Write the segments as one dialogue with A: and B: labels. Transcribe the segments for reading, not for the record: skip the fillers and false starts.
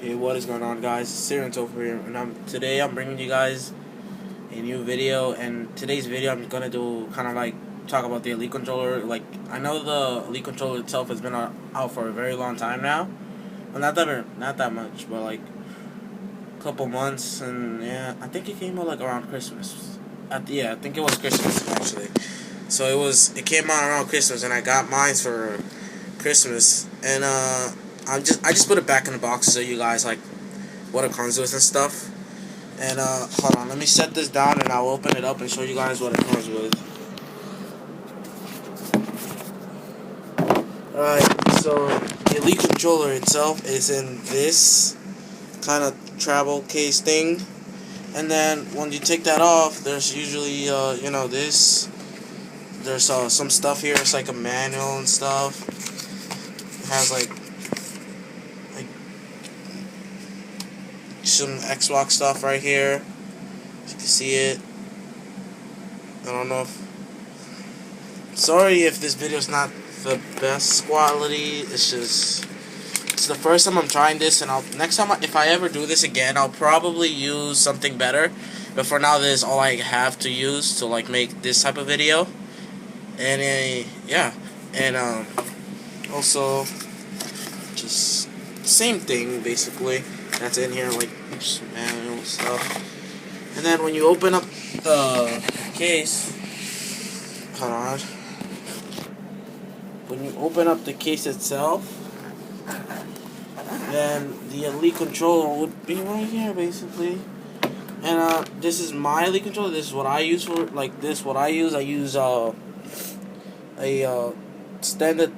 A: Hey, what is going on, guys? It's over here, and today I'm bringing you guys a new video. And today's video, I'm gonna do kind of like talk about the Elite controller. Like, I know the Elite controller itself has been out for a very long time now. Well, not that much, but like a couple months. And yeah, I think it came out like around Christmas. I think it was Christmas actually. So it came out around Christmas, and I got mine for Christmas. And I just put it back in the box so you guys like what it comes with and stuff. And hold on, let me set this down and I'll open it up and show you guys what it comes with. Alright, so the Elite controller itself is in this kind of travel case thing. And then when you take that off, there's usually this. There's some stuff here. It's like a manual and stuff. It has like some Xbox stuff right here. You can see it. I don't know if... Sorry if this video's not the best quality. It's the first time I'm trying this, and next time if I ever do this again, I'll probably use something better. But for now, this is all I have to use to like make this type of video. And yeah, and also just same thing basically. That's in here, like some manual stuff. And then when you open up the case, hold on. When you open up the case itself, then the Elite controller would be right here, basically. And this is my Elite controller. This is what I use for what I use. I use a standard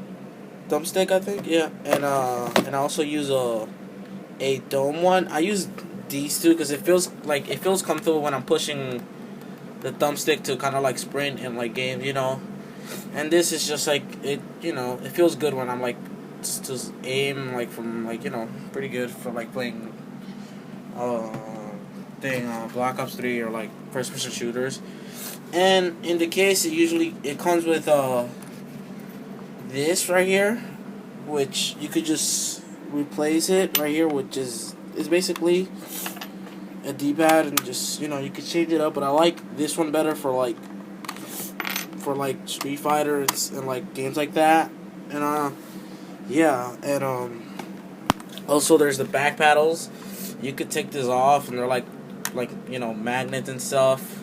A: thumbstick, I think. Yeah, and I also use a dome one. I use these two because it feels comfortable when I'm pushing the thumbstick to kind of like sprint in like games, And this is just like it feels good when I'm like just aim like from like pretty good for like playing Black Ops 3 or like first person shooters. And in the case, it comes with this right here, which you could just replace it right here, which is basically a D-pad, and just you could change it up. But I like this one better for like Street Fighter and like games like that. And yeah, and also there's the back paddles. You could take this off, and they're like magnets and stuff.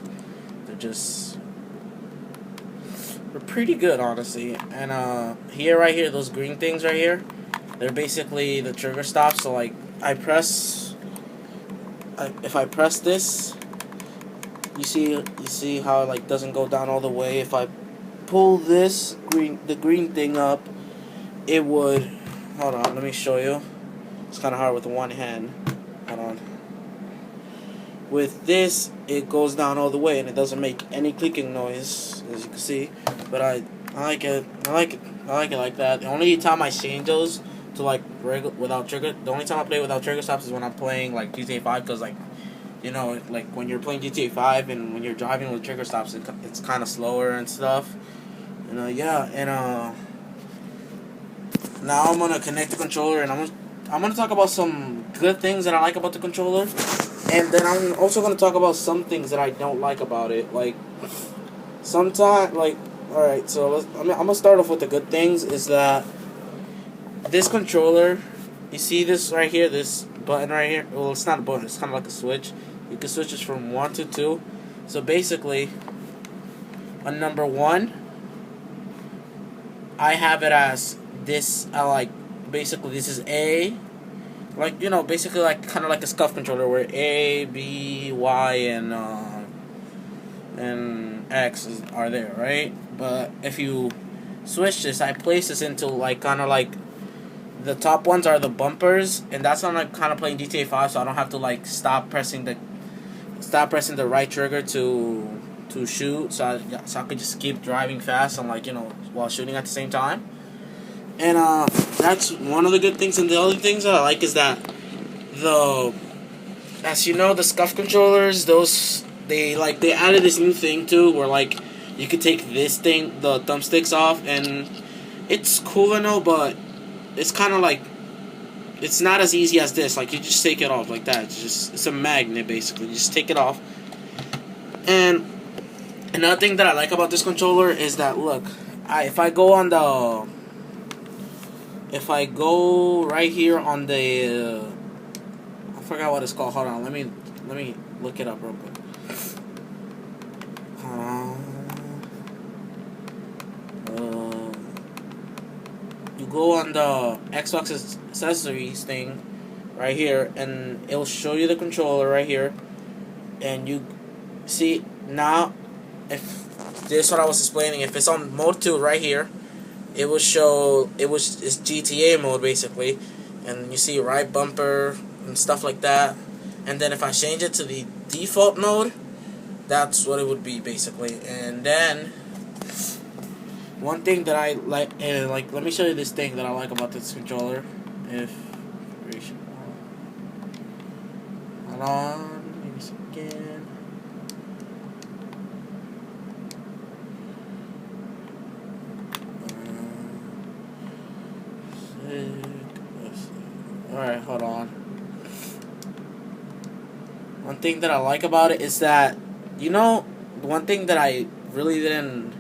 A: They're pretty good, honestly. And right here, those green things right here, they're basically the trigger stops. So like if I press this, you see how it like doesn't go down all the way. If I pull the green thing up, it would. Hold on, let me show you. It's kind of hard with one hand. Hold on. With this, it goes down all the way, and it doesn't make any clicking noise, as you can see. But I like it. I like it like that. The only time I change those to like without trigger, the only time I play without trigger stops is when I'm playing like GTA 5, because like like when you're playing GTA 5 and when you're driving with trigger stops, it's kind of slower and stuff. And yeah, and now I'm gonna connect the controller, and I'm gonna talk about some good things that I like about the controller. And then I'm also going to talk about some things that I don't like about it. Like, sometimes, like, alright, so I'm going to start off with the good things. Is that this controller, you see this right here, this button right here? Well, it's not a button, it's kind of like a switch. You can switch this from 1 to 2. So basically, on number 1, I have it as this, basically this is A. Like, basically like kind of like a SCUF controller where A, B, Y, and X are there, right? But if you switch this, I place this into like kind of like the top ones are the bumpers, and that's when I'm kind of playing GTA 5, so I don't have to like stop pressing the right trigger to shoot, so I could just keep driving fast and like while shooting at the same time. And that's one of the good things. And the other things that I like is that as you know, the SCUF controllers, they added this new thing too, where like you could take the thumbsticks off, and it's cool and all, but it's kind of like it's not as easy as this. Like, you just take it off like that. It's a magnet, basically. You just take it off. And another thing that I like about this controller is that, look, if I go right here on the, I forgot what it's called. Hold on, let me look it up real quick. You go on the Xbox accessories thing right here, and it'll show you the controller right here, and you see now, if this is what I was explaining, if it's on mode 2 right here, it will show it's GTA mode basically, and you see right bumper and stuff like that. And then if I change it to the default mode, that's what it would be basically. And then one thing that I like, let me show you this thing that I like about this controller. Hold on, maybe again. Alright, hold on. One thing that I like about it is that, one thing that I really didn't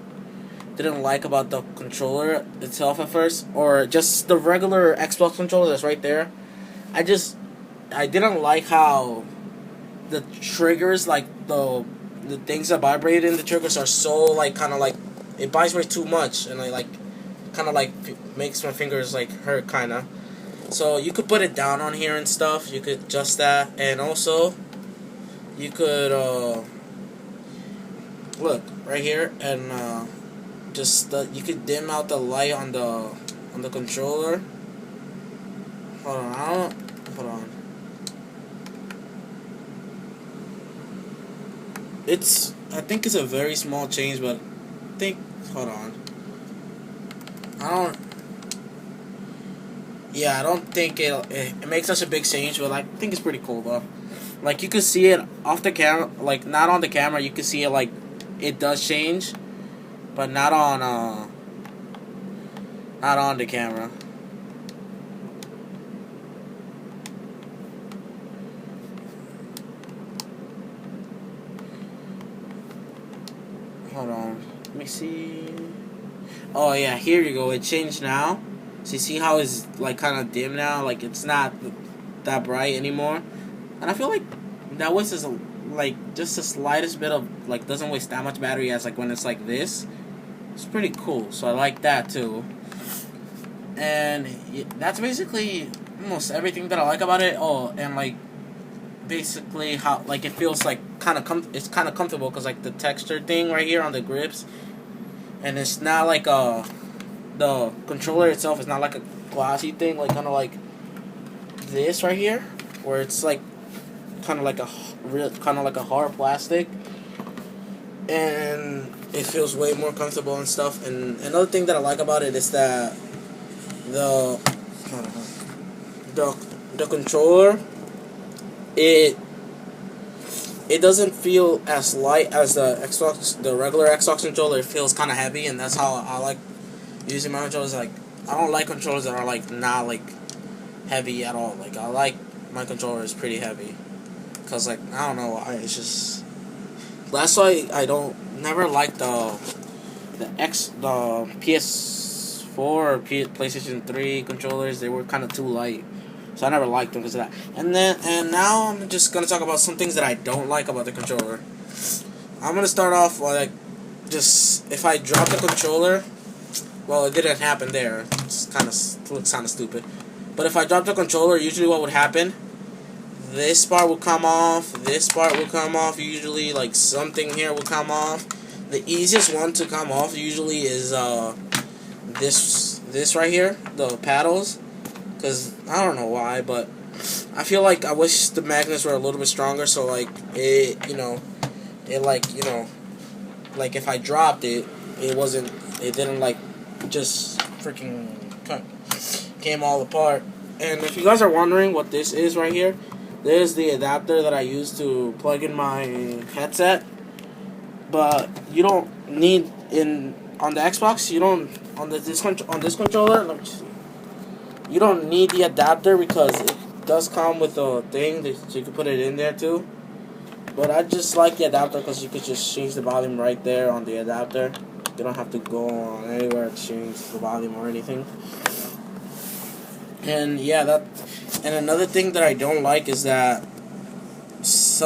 A: like about the controller itself at first, or just the regular Xbox controller that's right there, I didn't like how the triggers, like the things that vibrate in the triggers are so like kind of like it vibrates too much, and I kind of makes my fingers hurt kind of. So you could put it down on here and stuff. You could adjust that, and also you could look right here, and you could dim out the light on the controller. Hold on. I think it's a very small change, but hold on. I don't think it makes such a big change, but I think it's pretty cool though. Like, you can see it off the camera, like not on the camera. You can see it it does change, but not on the camera. Hold on, let me see. Oh yeah, here you go. It changed now. So you see how it's kind of dim now? Like, it's not that bright anymore. And I feel like that wastes just the slightest bit of doesn't waste that much battery as when it's like this. It's pretty cool. So I like that too. And that's basically almost everything that I like about it. Oh, and basically how it feels it's kind of comfortable, because the texture thing right here on the grips, and it's not the controller itself is not a glossy thing, kind of this right here, where it's kind of a hard plastic, and it feels way more comfortable and stuff. And another thing that I like about it is that the controller, it doesn't feel as light as the regular Xbox controller. It feels kind of heavy, and that's how I like using my controllers. I don't like controllers that are not heavy at all. I like my controllers pretty heavy, because I don't know why. It's just, that's why I never liked the PS4 or PlayStation 3 controllers. They were kind of too light, so I never liked them because of that. And now I'm just gonna talk about some things that I don't like about the controller. I'm gonna start off just if I drop the controller. Well, it didn't happen there. It looks kind of stupid. But if I drop the controller, usually what would happen? This part will come off. This part will come off. Usually, something here will come off. The easiest one to come off usually is this right here, the paddles. Because I don't know why, but I feel I wish the magnets were a little bit stronger. So if I dropped it, it didn't just freaking came all apart. And if you guys are wondering what this is right here, this is the adapter that I use to plug in my headset. But you don't need on the Xbox. You don't on this controller. Let me see. you don't need the adapter because it does come with a thing that you can put it in there too. But I just like the adapter because you could just change the volume right there on the adapter. You don't have to go on anywhere to change the volume or anything. And yeah, and another thing that I don't like is that this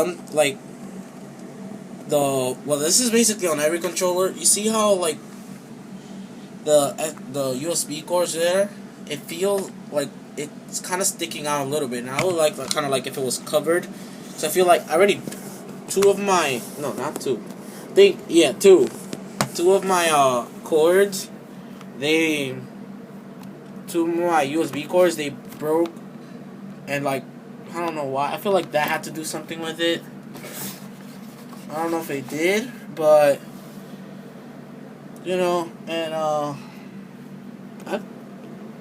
A: is basically on every controller. You see how like the USB cords there, it feels like it's kind of sticking out a little bit. And I would like kind of like if it was covered. So I feel like I already two of my cords, two of my USB cords, they broke, and like I don't know why. I feel like that had to do something with it. I don't know if it did, but and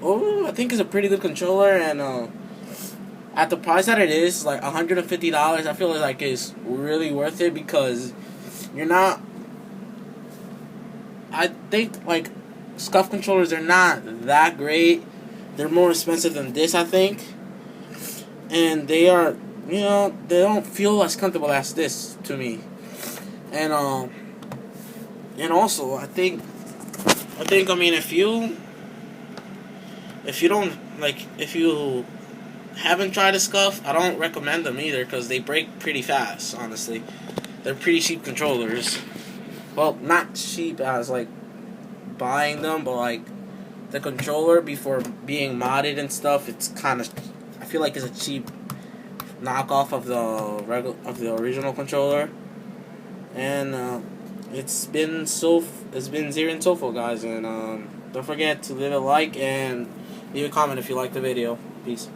A: I think it's a pretty good controller, and at the price that it is, like $150, I feel like it's really worth it because you're not. I think like SCUF controllers are not that great. They're more expensive than this, I think, and they are. They don't feel as comfortable as this to me, and also I think I mean if you haven't tried a SCUF, I don't recommend them either because they break pretty fast. Honestly, they're pretty cheap controllers. Well, not cheap as like buying them, but like the controller before being modded and stuff. It's kind of, I feel like it's a cheap knockoff of the original controller. And it's been Zero Sofo, guys, and don't forget to leave a like and leave a comment if you like the video. Peace.